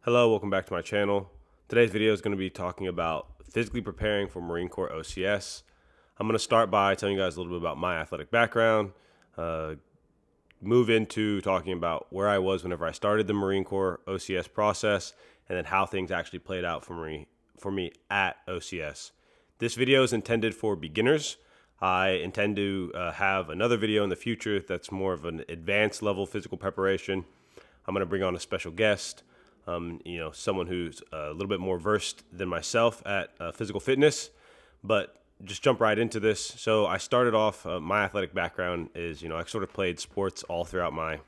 Hello, welcome back to my channel. Today's video is going to be talking about physically preparing for Marine Corps OCS. I'm going to start by telling you guys a little bit about my athletic background, move into talking about where I was whenever I started the Marine Corps OCS process, and then how things actually played out for me at OCS. This video is intended for beginners. I intend to have another video in the future that's more of an advanced level physical preparation. I'm going to bring on a special guest. Someone who's a little bit more versed than myself at physical fitness, but just jump right into this. So I started off, my athletic background is, I sort of played sports all throughout my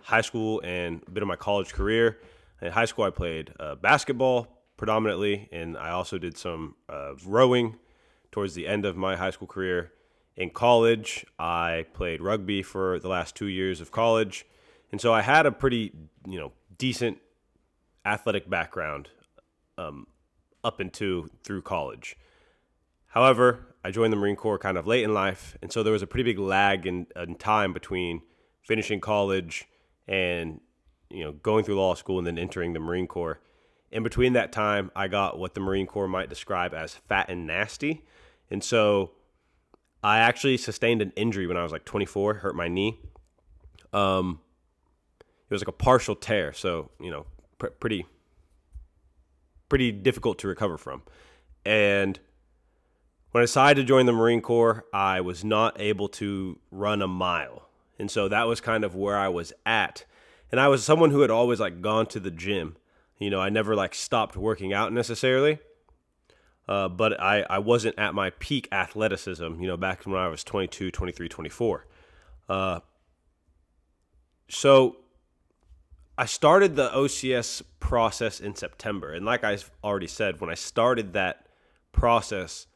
high school and a bit of my college career. In high school, I played basketball predominantly, and I also did some rowing towards the end of my high school career. In college, I played rugby for the last 2 years of college. And so I had a pretty, decent athletic background up into through college. However, I joined the Marine Corps kind of late in life, and so there was a pretty big lag in time between finishing college and going through law school and then entering the Marine Corps. In between that time, I got what the Marine Corps might describe as fat and nasty, and so I actually sustained an injury when I was like 24, hurt my knee. It was like a partial tear, so pretty difficult to recover from. And when I decided to join the Marine Corps, I was not able to run a mile. And so that was kind of where I was at. And I was someone who had always gone to the gym. I never stopped working out necessarily. But I wasn't at my peak athleticism, back when I was 22, 23, 24. So I started the OCS process in September. And like I already said, when I started that process,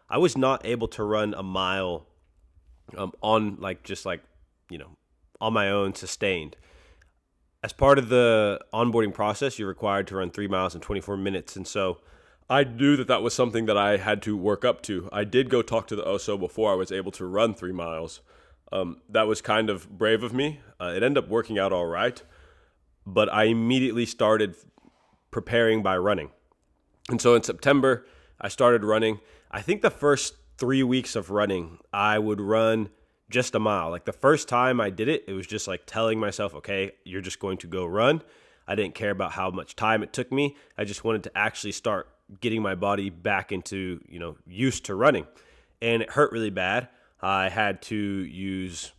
I was not able to run a mile on my own sustained. As part of the onboarding process, you're required to run 3 miles in 24 minutes. And so I knew that was something that I had to work up to. I did go talk to the OSO before I was able to run 3 miles. That was kind of brave of me. It ended up working out all right. But I immediately started preparing by running. And so in September, I started running. I think the first 3 weeks of running, I would run just a mile. The first time I did it, it was just telling myself, okay, you're just going to go run. I didn't care about how much time it took me. I just wanted to actually start getting my body back into, used to running. And it hurt really bad. I had to use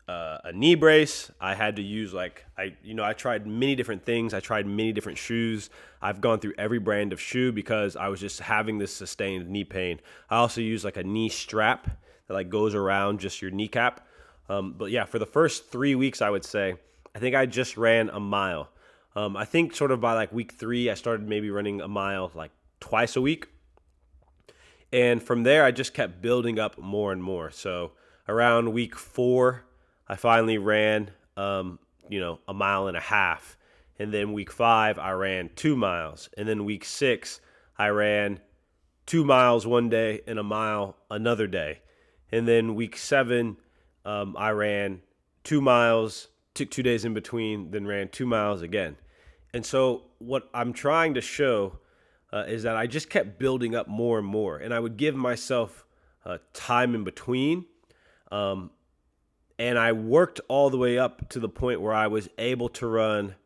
a knee brace. I had to use I tried many different things. I tried many different shoes. I've gone through every brand of shoe because I was just having this sustained knee pain. I also use a knee strap that goes around just your kneecap. But yeah, for the first 3 weeks, I would say, I think I just ran a mile. I think sort of by week 3, I started maybe running a mile twice a week. And from there, I just kept building up more and more. So around week 4, I finally ran, a mile and a half. And then week 5, I ran 2 miles. And then week 6, I ran 2 miles one day and a mile another day. And then week 7, I ran 2 miles, took 2 days in between, then ran 2 miles again. And so what I'm trying to show is that I just kept building up more and more. And I would give myself time in between. And I worked all the way up to the point where I was able to run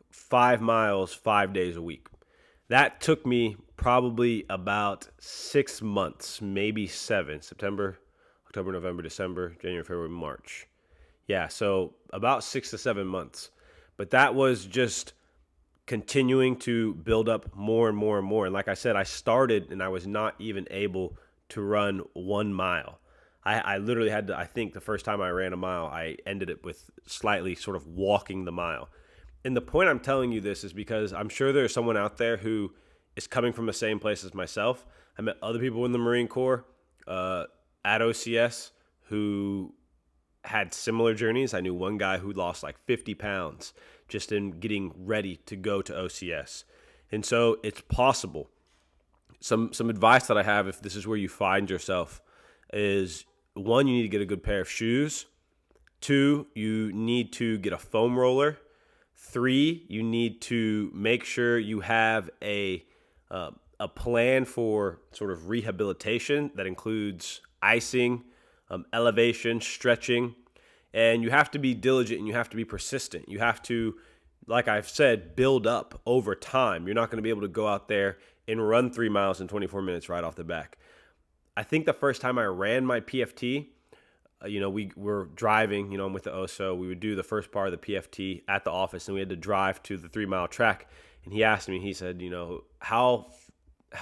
5 miles 5 days a week. That took me probably about 6 months, maybe 7. September, October, November, December, January, February, March. Yeah, so about 6 to 7 months. But that was just continuing to build up more and more and more. And like I said, I started and I was not even able to run 1 mile. I literally had to, I think the first time I ran a mile, I ended it with slightly sort of walking the mile. And the point I'm telling you this is because I'm sure there's someone out there who is coming from the same place as myself. I met other people in the Marine Corps at OCS who had similar journeys. I knew one guy who lost 50 pounds just in getting ready to go to OCS. And so it's possible. Some advice that I have, if this is where you find yourself, is 1, you need to get a good pair of shoes. 2, you need to get a foam roller. 3, you need to make sure you have a plan for sort of rehabilitation that includes icing, elevation, stretching, and you have to be diligent and you have to be persistent. You have to, like I've said, build up over time. You're not going to be able to go out there and run 3 miles in 24 minutes right off the back. I think the first time I ran my PFT, we were driving, I'm with the OSO. We would do the first part of the PFT at the office, and we had to drive to the 3-mile track. And he asked me, he said, how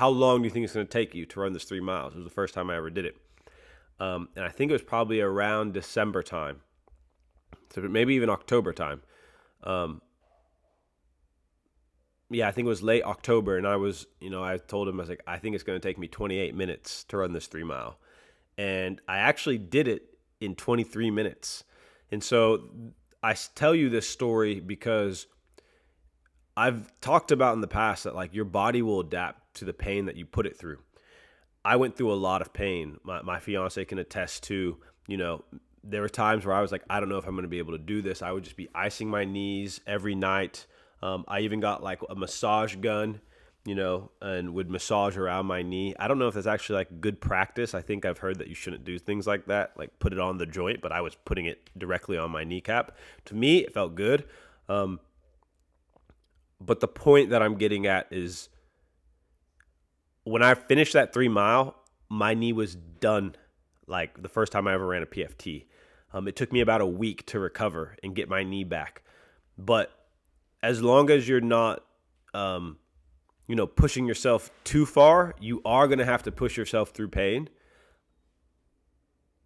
long do you think it's going to take you to run this 3 miles? It was the first time I ever did it. And I think it was probably around December time. So maybe even October time. I think it was late October, and I told him, I was like, I think it's going to take me 28 minutes to run this 3 mile. And I actually did it in 23 minutes. And so I tell you this story because I've talked about in the past that like your body will adapt to the pain that you put it through. I went through a lot of pain. My fiance can attest to, there were times where I was like, I don't know if I'm going to be able to do this. I would just be icing my knees every night. I even got like a massage gun, and would massage around my knee. I don't know if that's actually like good practice. I think I've heard that you shouldn't do things like that, like put it on the joint, but I was putting it directly on my kneecap. To me, it felt good. But the point that I'm getting at is when I finished that 3 mile, my knee was done. Like the first time I ever ran a PFT. It took me about a week to recover and get my knee back. But as long as you're not, pushing yourself too far, you are going to have to push yourself through pain.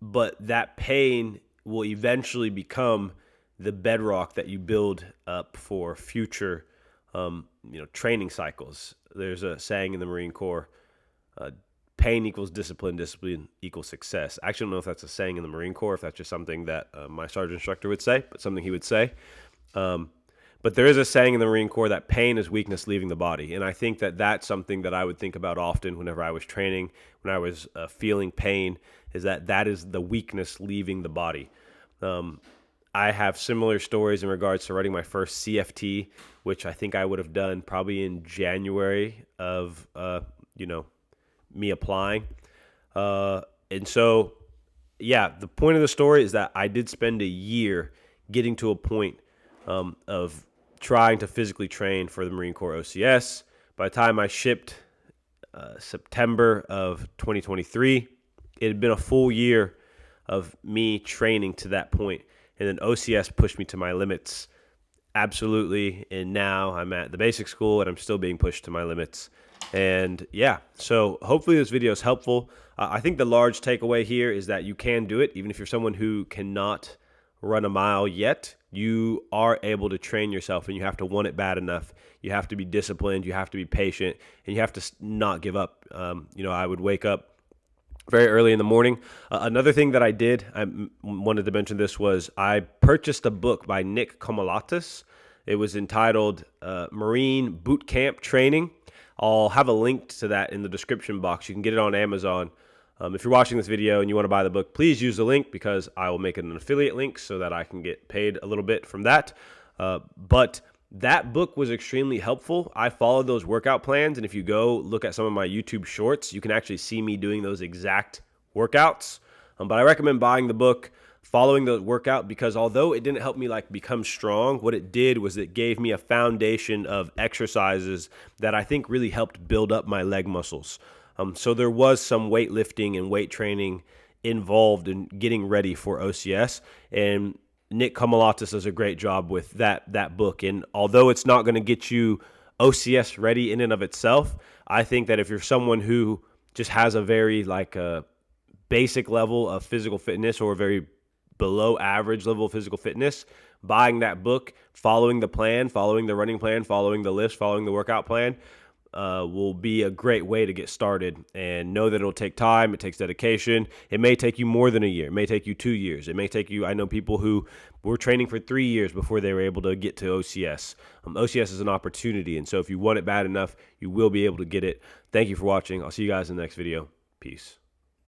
But that pain will eventually become the bedrock that you build up for future, training cycles. There's a saying in the Marine Corps, pain equals discipline, discipline equals success. I actually don't know if that's a saying in the Marine Corps, if that's just something that my sergeant instructor would say, but something he would say. But there is a saying in the Marine Corps that pain is weakness leaving the body. And I think that that's something that I would think about often whenever I was training, when I was feeling pain, is that is the weakness leaving the body. I have similar stories in regards to running my first CFT, which I think I would have done probably in January of, me applying. And so, the point of the story is that I did spend a year getting to a point of trying to physically train for the Marine Corps OCS. By the time I shipped September of 2023, it had been a full year of me training to that point. And then OCS pushed me to my limits. Absolutely. And now I'm at the basic school and I'm still being pushed to my limits. And so hopefully this video is helpful. I think the large takeaway here is that you can do it. Even if you're someone who cannot run a mile yet, you are able to train yourself, and you have to want it bad enough. You have to be disciplined. You have to be patient, and you have to not give up. I would wake up very early in the morning. Another thing that I did, I wanted to mention this, was I purchased a book by Nick Komalatis. It was entitled Marine Boot Camp Training. I'll have a link to that in the description box. You can get it on Amazon. If you're watching this video and you want to buy the book, please use the link because I will make it an affiliate link so that I can get paid a little bit from that. But that book was extremely helpful. I followed those workout plans, and if you go look at some of my YouTube shorts, you can actually see me doing those exact workouts. But I recommend buying the book, following the workout, because although it didn't help me become strong, what it did was it gave me a foundation of exercises that I think really helped build up my leg muscles. So there was some weightlifting and weight training involved in getting ready for OCS, and Nick Komalatis does a great job with that book. And although it's not going to get you OCS ready in and of itself, I think that if you're someone who just has a very basic level of physical fitness or a very below average level of physical fitness, buying that book, following the plan, following the running plan, following the lifts, following the workout plan, will be a great way to get started. And know that it'll take time. It takes dedication. It may take you more than a year. It may take you 2 years. It may take you, I know people who were training for 3 years before they were able to get to OCS. OCS is an opportunity. And so if you want it bad enough, you will be able to get it. Thank you for watching. I'll see you guys in the next video. Peace.